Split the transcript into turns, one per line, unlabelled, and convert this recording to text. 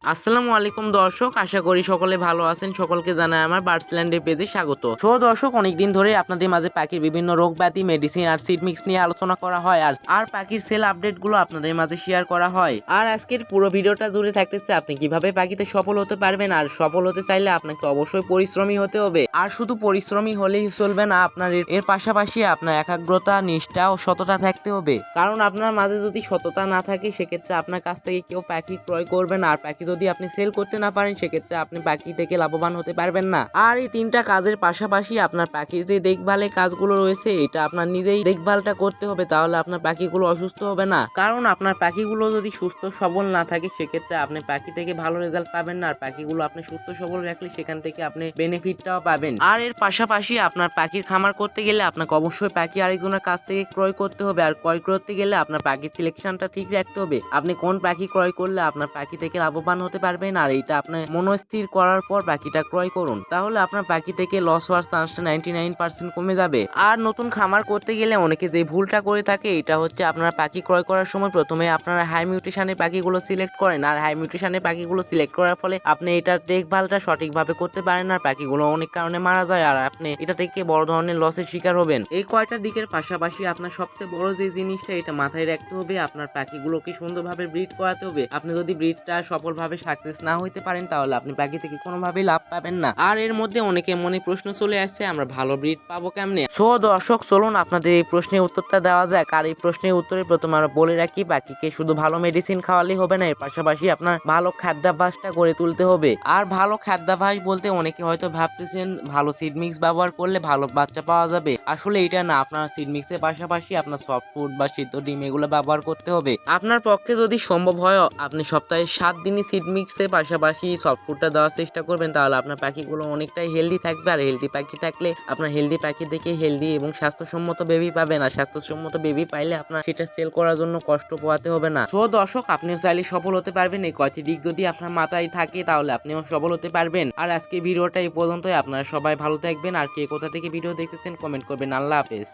আসসালামু আলাইকুম দর্শক, আশা করি সকলে ভালো আছেন। সকলকে জানাই আমার বার্ডসল্যান্ডের পেজে স্বাগত। সো দর্শক, অনেকদিন ধরে আপনাদের মাঝে পাখির বিভিন্ন রোগ ব্যাধি, মেডিসিন আর সিড মিক্স নিয়ে আলোচনা করা হয় আর পাখির সেল আপডেট গুলো আপনাদের মাঝে শেয়ার করা হয়। আর আজকের পুরো ভিডিওটা জুড়ে থাকতেছে আপনি কিভাবে পাখিতে সফল হতে পারবেন। আর সফল হতে চাইলে আপনাকে অবশ্যই পরিশ্রমী হতে হবে। আর শুধু পরিশ্রমী হলেই চলবে না, আপনার এর পাশাপাশি আপনার একাগ্রতা, নিষ্ঠা ও সততা থাকতে হবে। কারণ আপনার মাঝে যদি সততা না থাকে, সেক্ষেত্রে আপনার কাছ থেকে কেউ পাখি ক্রয় করবে না। আর পাখি যদি আপনি সেল করতে না পারেন, সেক্ষেত্রে আপনি পাখি থেকে লাভবান হতে পারবেন না। আর এই তিনটা কাজের পাশাপাশি আপনার পাখির যে দেখভালের কাজগুলো রয়েছে, এটা আপনার নিজেই দেখভালটা করতে হবে, তাহলে আপনার পাখিগুলো অসুস্থ হবে না। কারণ আপনার পাখিগুলো যদি সুস্থ সবল না থাকে, সেক্ষেত্রে আপনি পাখি থেকে ভালো রেজাল্ট পাবেন না। আর পাখিগুলো আপনি সুস্থ সবল রাখলে সেখান থেকে আপনি বেনিফিটটাও পাবেন। আর এর পাশাপাশি আপনার পাখির খামার করতে গেলে আপনাকে অবশ্যই পাখি আরেকজনের কাছ থেকে ক্রয় করতে হবে। আর ক্রয় করতে গেলে আপনার পাখির সিলেকশনটা ঠিক রাখতে হবে। আপনি কোন পাখি ক্রয় করলে আপনার পাখি থেকে লাভবান হতে পারবেন, আর এটা আপনার মনস্থির করার পর পাখিটা ক্রয় করুন, তাহলে আপনার পাখি থেকে লস হওয়ার চান্সটা 99% কমে যাবে। আর নতুন খামার করতে গেলে অনেকে যে ভুলটা করে থাকে, এটা হচ্ছে আপনারা পাখি ক্রয় করার সময় প্রথমে আপনারা হাই মিউটেশনের পাখিগুলো সিলেক্ট করেন। আর হাই মিউটেশনের পাখিগুলো সিলেক্ট করার ফলে আপনি এটার দেখভালটা সঠিকভাবে করতে পারেন না, পাখিগুলো অনেক কারণে মারা যায়। আর আপনি এটা থেকে বড় ধরনের লসের শিকার হবেন। এই কয়টা দিকের পাশাপাশি আপনার সবচেয়ে বড় যে জিনিসটা, এটা মাথায় রাখতে হবে, আপনার পাখিগুলোকে সুন্দরভাবে ব্রিড করাতে হবে। আপনি যদি ব্রিডটা সফলভাবে সাকসেস না হইতে পারেন, তাহলে আপনি পাখি থেকে কোনোভাবেই লাভ পাবেন না। আর এর মধ্যে অনেকে মনে প্রশ্ন চলে আসছে, আমরা ভালো ব্রিড পাবো কেমনে? সো দর্শক, চলুন আপনাদের এই প্রশ্নের উত্তরটা দেওয়া যাক। আর এই প্রশ্নের উত্তরে প্রথমে আমরা বলে রাখি, পাখিকে শুধু ভালো মেডিসিন খাওয়ালেই হবে না, এর পাশাপাশি আপনার ভালো খাদ্যাভ্যাসটা গড়ে তুলতে হবে। আর ভালো খাদ্যাভ্যাস বলতে অনেকে হয়তো ভাবতেছেন ভালো সিড মিক্স ব্যবহার করলে ভালো বাচ্চা পাওয়া যাবে। আসলে এটা না, আপনার সিড মিক্সের পাশাপাশি আপনার সফট ফুড বা সিদ্ধ ডিম এগুলো ব্যবহার করতে হবে। আপনার পক্ষে যদি সম্ভব হয়, আপনি সপ্তাহে 7 দিনই সিড মিক্সের পাশাপাশি সফট ফুডটা দেওয়ার চেষ্টা করবেন, তাহলে আপনার পাখিগুলো অনেকটাই হেলদি থাকবে। আর হেলদি পাখি থাকলে আপনার হেলদি পাখি দেখে হেলদি এবং স্বাস্থ্যসম্মত বেবি পাবেন। আর স্বাস্থ্যসম্মত বেবি পাইলে আপনার সেটা সেল করার জন্য কষ্ট পোহাতে হবে না। সো দর্শক, আপনিও চাইলে সফল হতে পারবেন। এই কয়টি দিক যদি আপনার মাথায় থাকে, তাহলে আপনিও সফল হতে পারবেন। আর আজকে ভিডিওটা এই পর্যন্তই। আপনারা সবাই ভালো থাকবেন। আর কে কোথা থেকে ভিডিও দেখতেছেন কমেন্ট করবেন। আল্লাহ হাফেজ।